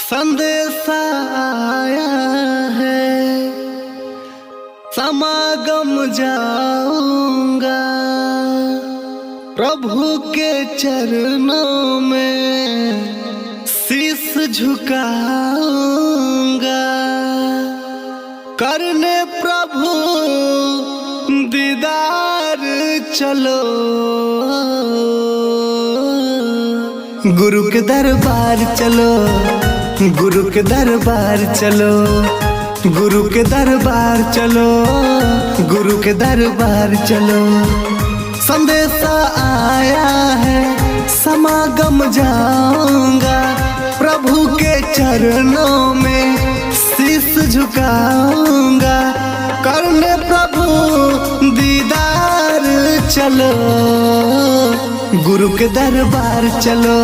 संदेशा आया है, समागम जाऊंगा, प्रभु के चरणों में शीश झुकाऊंगा, करने प्रभु दीदार चलो, गुरु के दरबार चलो, गुरु के दरबार चलो, गुरु के दरबार चलो, गुरु के दरबार चलो। संदेशा आया है, समागम जाऊंगा, प्रभु के चरणों में शीश झुकाऊंगा, करने प्रभु दीदार चलो, गुरु के दरबार चलो।